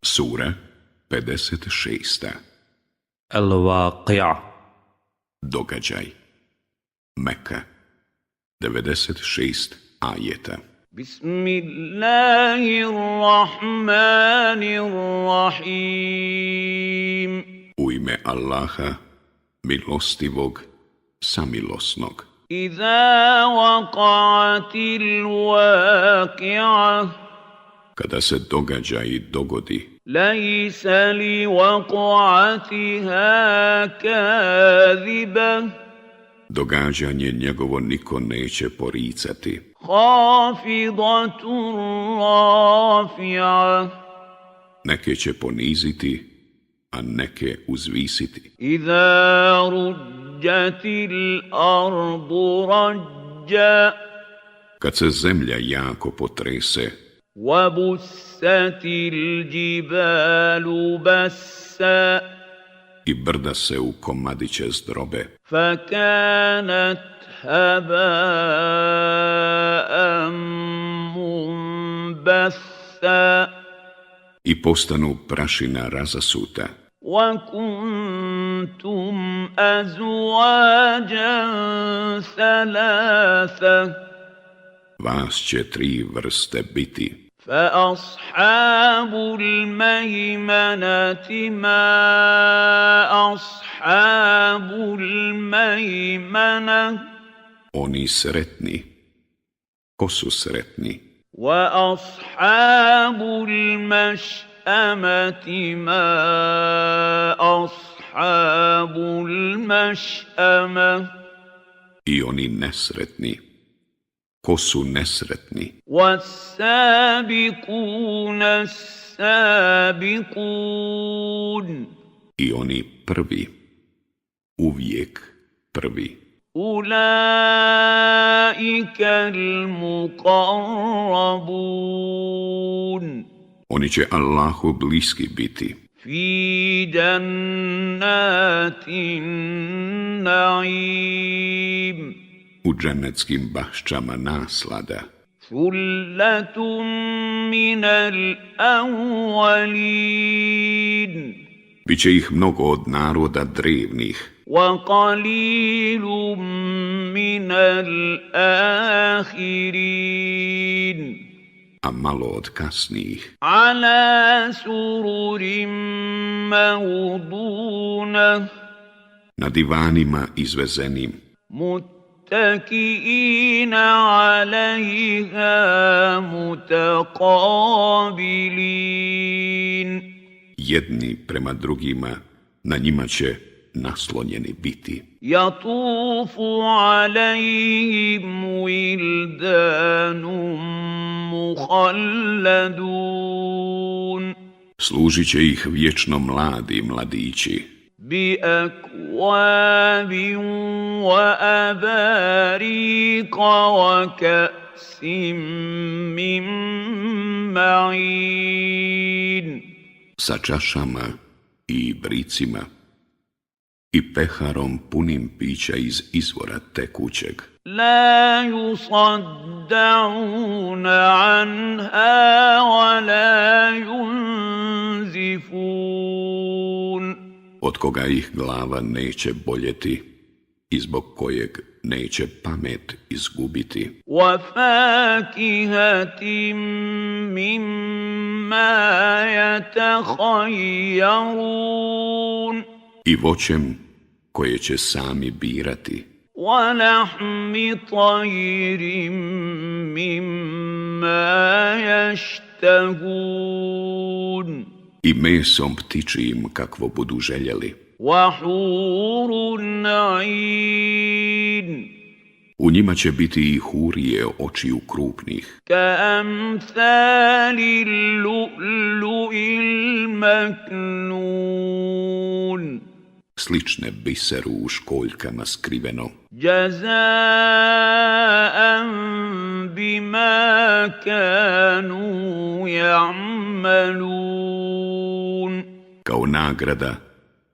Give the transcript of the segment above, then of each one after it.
Sura 56. Al-Waqi'a. Događaj. Meka. 96 ajeta. Bismillahirrahmanirrahim. U ime Allaha, milostivog, samilosnog. Iza waqa'atil waqi'a. Kada se događaj dogodi, Laysa li waqa'atiha kadhiba. događanje njegovo niko neće poricati. Khafidatun rafi'a. Neke će poniziti, a neke uzvisiti. Iza rujjatil ardu rajja. Kad se zemlja jako potrese, وَبُسَّتِ الْجِبَالُ بَسًّا. i brda se u komadiće zdrobe, فَكَانَتْ هَبَاءً مُنبَثًّا. i postanu prašina razasuta. وَكُنْتُمْ أَزْوَاجًا ثَلَاثَةً. Vas će 3 vrste biti. فأصحاب الميمنة ما أصحاب الميمنة. Oni sretni. Ko su sretni? وأصحاب المشأمة ما أصحاب المشأمة. I oni nesretni. Ko su nesretni? والسابقون السابقون. I oni prvi. Uvijek prvi. أولئك المقربون. Oni će Allahu bliski biti. في جنات النعيم. U džennetskim baščama naslada. ثلة من الأولين. Biće ih mnogo od naroda drevnih, وقليل من الآخرين. a malo od kasnijih. على سرر موضونة. Na divanima izvezenim, متكئين عليها متقابلين. jedni prema drugima, na njima će naslonjeni biti. يطوف عليهم ولدان مخلدون. Služit će ih vječno mladi mladići, بأكواب وأباريق وكأس من معين. sa čašama i bricima i peharom punim pića iz izvora tekućeg. لا يصدعون عنها ولا ينزفون. Od koga ih glava neće boljeti i zbog kojeg neće pamet izgubiti. وفاكهة مما يتخيرون. I voćem koje će sami birati. ولحم طير مما يشتهون. I mesom ptičijim kakvo budu željeli. وحور عين. U njima će biti i hurije očiju krupnih, كأمثال اللؤلؤ المكنون. slične biseru u školjkama skriveno, جزاء بما كانوا يعملون. kao nagrada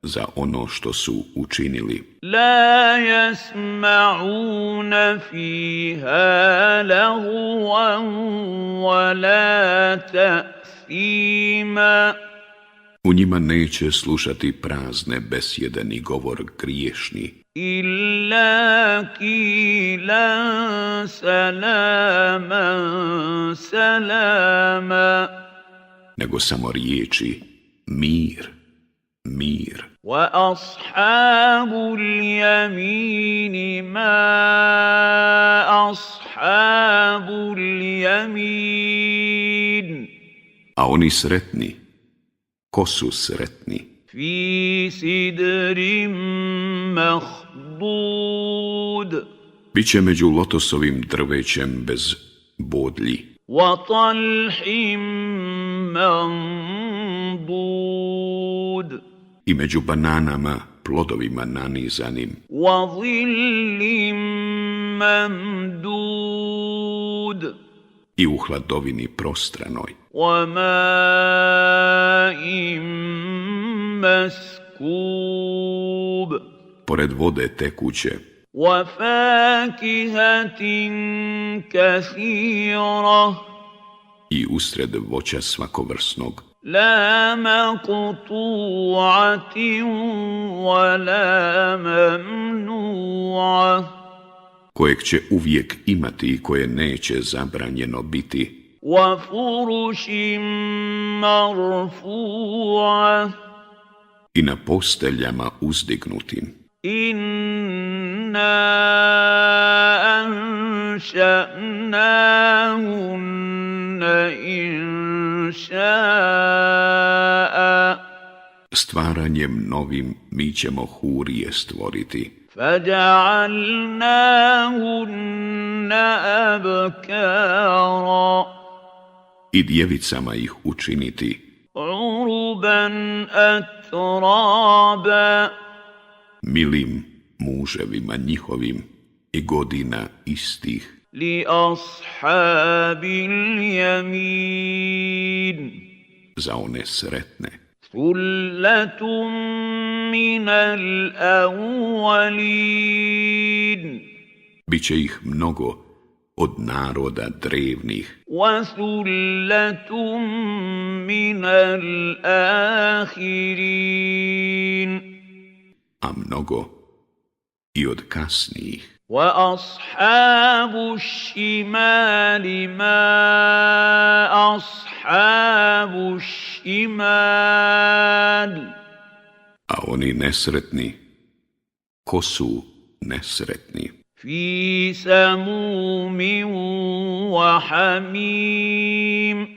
za ono što su učinili. لا يسمعون فيها لغوا ولا تأثيما. U njima neće slušati prazne besjede ni govor griješni, إلا قيلا سلاما سلاما nego samo riječi mir, mir. وأصحاب اليمين ما أصحاب اليمين A oni sretni, ko su sretni? في سدر مخضود Biće među lotosovim drvećem bez bodlji وطلح منضود i među bananama plodovima nanizanim وظل ممدود i u hladovini prostranoj وماء مسكوب pored vode tekuće وفاكهة كثيرة i usred voća svakovrsnog لا مقطوعة ولا ممنوعة kojeg će uvijek imati i koje neće zabranjeno biti وفرش مرفوعة i na posteljama uzdignutim. إنا أنشأناهن إنشاء Stvaranjem novim mi ćemo hurije stvoriti فجعلناهن أبكارا i djevicama ih učiniti عربا أترابا milim muževima njihovim i godina istih لأصحاب اليمين za one sretne. ثلة من الأولين Biće ih mnogo od naroda drevnih, وثلة من الآخرين a mnogo i od kasnijih. وأصحاب الشمال ما أصحاب الشمال A oni nesretni, ko su nesretni? في سموم وحميم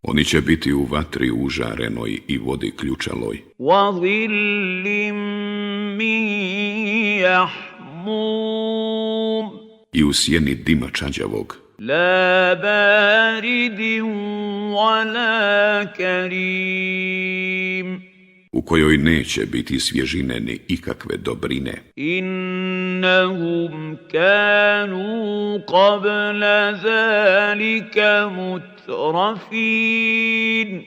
Oni će biti u vatri užarenoj i vodi ključaloj وظل من يحموم i u sjeni dima čađavog, لا بارد ولا كريم u kojoj neće biti svježine ni ikakve dobrine. إنهم كانوا قبل ذلك مترفين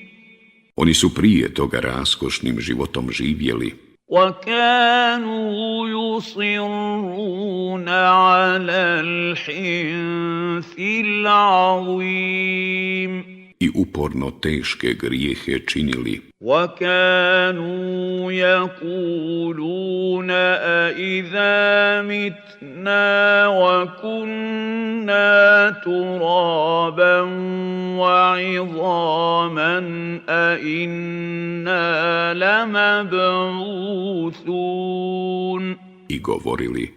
Oni su prije toga raskošnim životom živjeli وكانوا يصرون على الحنث العظيم i uporno teške grijehe činili وكانوا يقولون أإذا متنا وكنا ترابا وعظاما أإنا لمبعوثون i govorili,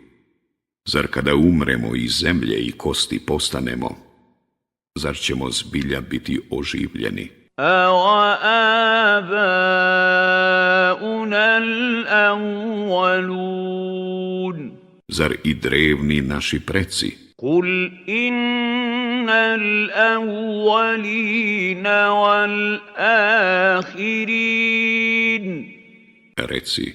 zar kada umremo i zemlje i kosti postanemo, zar ćemo zbilja biti oživljeni? أَوَآبَاؤُنَا الْأَوَّلُونَ Zar i drevni naši preci? قُلْ إِنَّ الْأَوَّلِينَ وَالْآخِرِينَ Reci,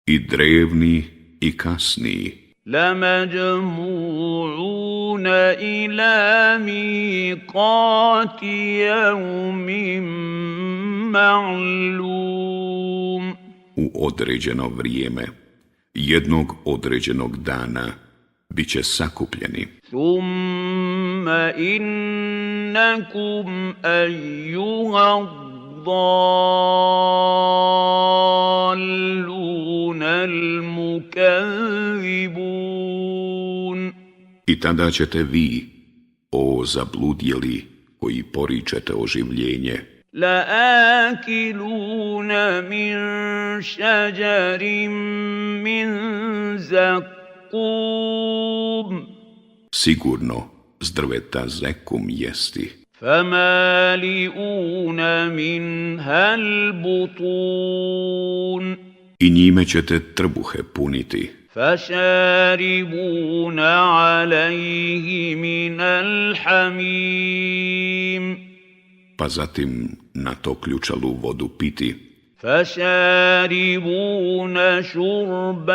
i drevni i kasniji لَمَجْمُوعُونَ إِلَى مِيقَاتِ يَوْمٍ مَّعْلُومٍ u određeno vrijeme, jednog određenog dana, bit će sakupljeni. ثُمَّ إِنَّكُمْ أَيُّهَا الضالون المكذبون. I tada ćete vi, o zabludjeli, koji poričete oživljenje, لآكلون من شجر من زقوم sigurno s drveta zekum jesti, فمالئون منها البطون i njime ćete trbuhe puniti, فشاربون عليه من الحميم pa zatim na to ključalu vodu piti, فشاربون شرب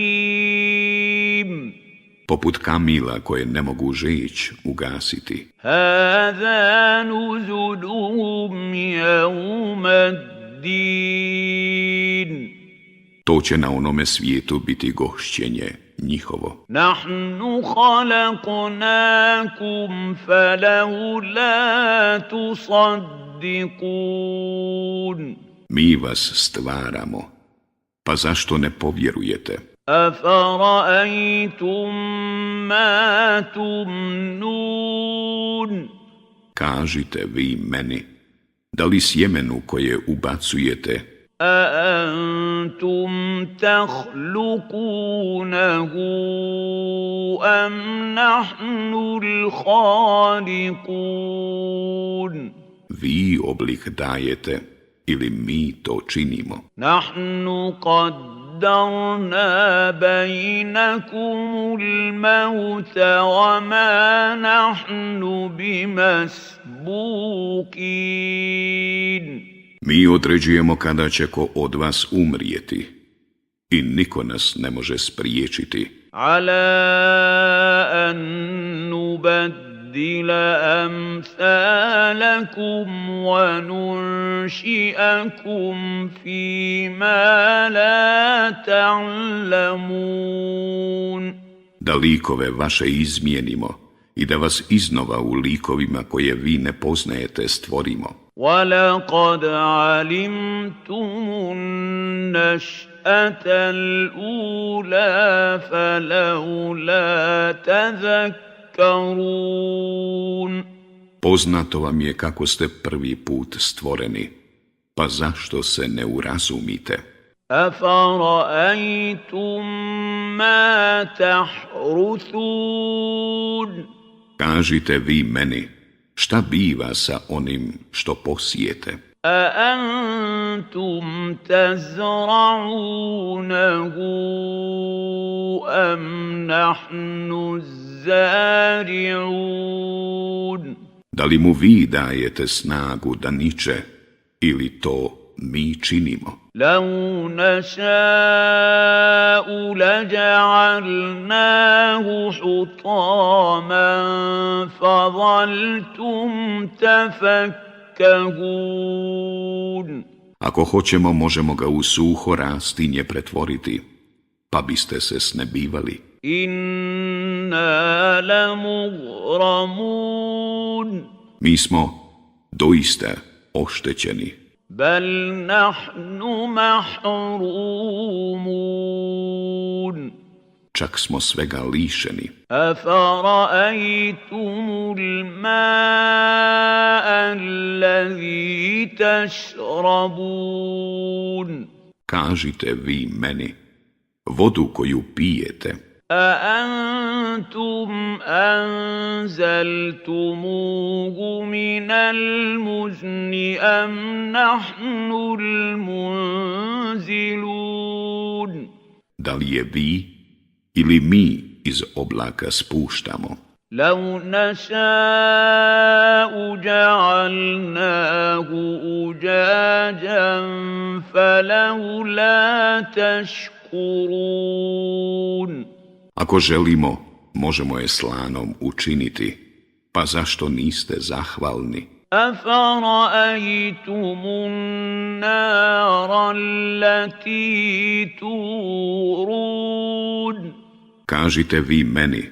الهيم poput kamila koje ne mogu žeć ugasiti. هذا نزلهم يوم الدين To će na onome svijetu biti gošćenje njihovo. نحن خلقناكم فلولا تصدقون Mi vas stvaramo, pa zašto ne povjerujete? أفرأيتم ما تمنون Kažite vi meni, da li sjemenu koje ubacujete, أأنتم تخلقونه أم نحن الخالقون vi oblik dajete ili mi to činimo? نحن قدرنا بينكم الموت وما نحن بمسبوقين Mi određujemo kada će ko od vas umrijeti i niko nas ne može spriječiti. على أن نبدل أمثالكم وننشئكم فيما لا تعلمون Da likove vaše izmijenimo i da vas iznova u likovima koje vi ne poznajete stvorimo. ولقد علمتم النشأة الأولى فلولا تذكرون Poznato vam je kako ste prvi put stvoreni, pa zašto se ne urazumite? أفرأيتم ما تحرثون Kažite vi meni, šta biva sa onim što posijete? أأنتم تزرعونه أم نحن الزارعون Da li mu vi dajete snagu da niče ili to mi činimo? لو نشاء لجعلناه حطاما فظلتم تفكهون Ako hoćemo, možemo ga u suho rastinje pretvoriti, pa biste se snebivali. إنا لمغرمون Mi smo doista oštećeni. بل نحن محرومون Čak smo svega lišeni. أفرأيتم الماء الذي تشربون Kažite vi meni, vodu koju pijete, أأنتم أنزلتموه من المزن أم نحن المنزلون da li je vi ili mi iz oblaka spuštamo? لو نشاء جعلناه أجاجا فلولا تشكرون Ako želimo, možemo je slanom učiniti, pa zašto niste zahvalni? أفرأيتم النار التي تورون Kažite vi meni,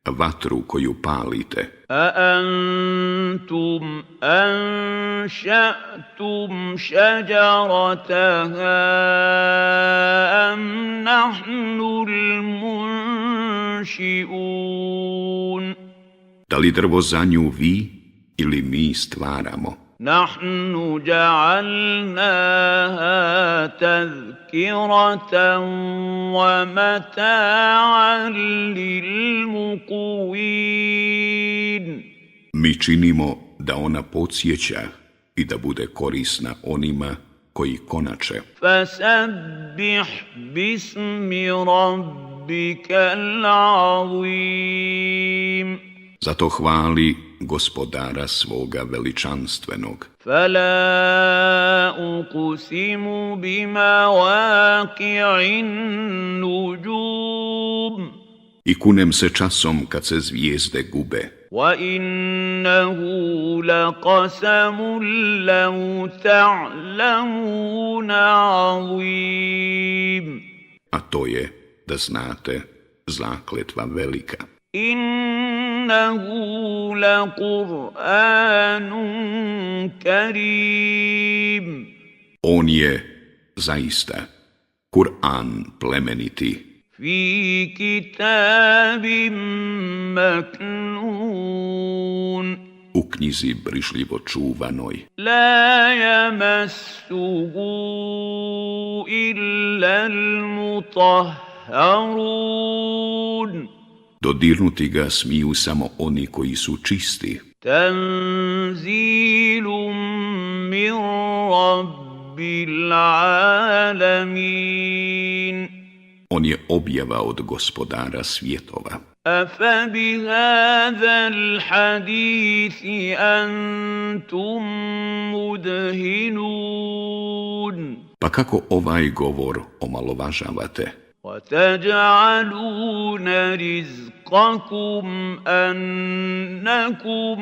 vatru koju palite. أأنتم أنشأتم شجرتها أم نحن المنشئون Da li drvo za nju vi ili mi stvaramo? نحن جعلناها تذكرة ومتاعا للمقوين Mi činimo da ona podsjeća i da bude korisna onima koji konače. فسبح باسم ربك العظيم Zato hvali gospodara svoga veličanstvenog. فلا أقسم بمواقع النجوم I kunem se časom kad se zvijezde gube. وإنه لقسم لو تعلمون عظيم A to je, da znate, zakletva velika. إنه لقرآن كريم On je, zaista, Kur'an plemeniti, في كتاب مكنون u knjizi brišljivo čuvanoj. لا يمسه إلا المطهرون Dodirnuti ga smiju samo oni koji su čisti. تنزيل من رب العالمين On je objava od gospodara svjetova. أفبهذا الحديث أنتم مدهنون Pa kako ovaj govor omalovažavate? وتجعلون رزقكم أنكم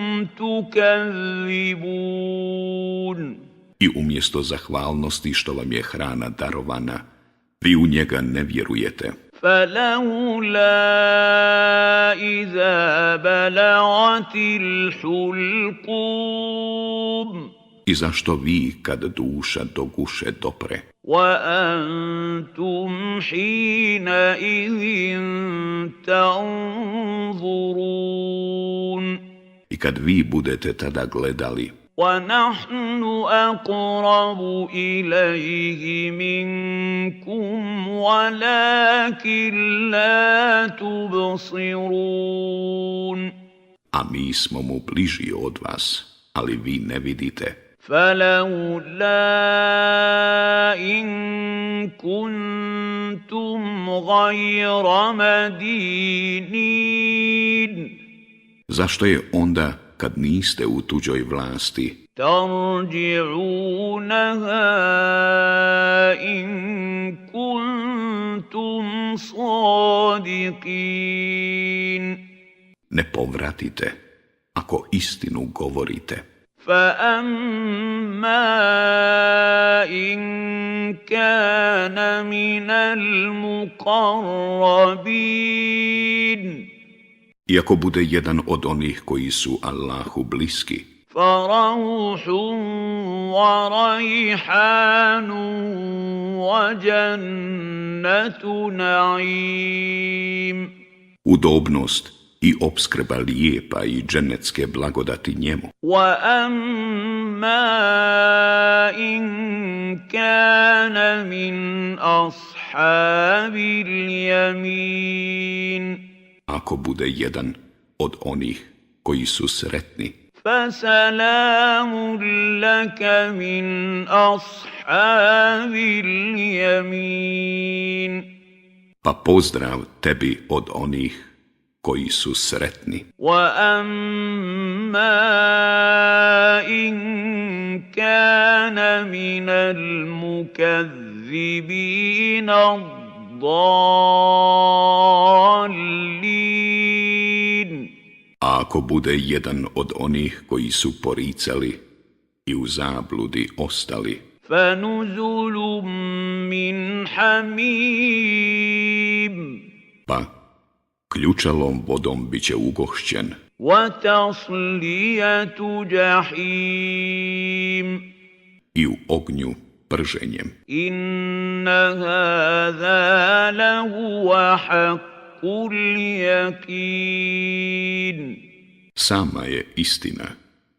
تكذبون I umjesto zahvalnosti što vam je hrana darovana, vi u njega ne vjerujete. فلولا إذا بلغت الحلقوم I zašto vi, kad duša do guše dopre, وأنتم حينئذ تنظرون i kad vi budete tada gledali, ونحن أقرب إليه منكم ولكن لا تبصرون a mi smo mu bliži od vas, ali vi ne vidite. فلولا إن كنتم غير مدينين Zašto je onda, kad niste u tuđoj vlasti, ترجعونها إن كنتم صادقين ne povratite, ako istinu govorite? فأما إن كان من المقربين Iako bude jedan od onih koji su Allahu bliski, فروح وريحان وجنة نعيم udobnost i opskrba lijepa i dženecke blagodati njemu. وأما إن كان من أصحاب اليمين Ako bude jedan od onih koji su sretni, فسلام لك من أصحاب اليمين pa pozdrav tebi od onih koji su sretni. وأما إن كان من المكذبين الضالين A ako bude jedan od onih koji su poricali i u zabludi ostali, فنزل من حميم pa k ključalom vodom bit će ugošćen وتصلية جحيم i u ognju prženjem. إن هذا لهو حق اليقين Sama je istina,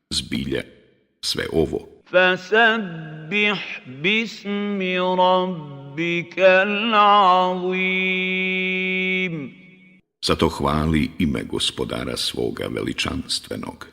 zbilja, sve ovo. فسبح باسم ربك العظيم Zato hvali ime gospodara svoga veličanstvenog.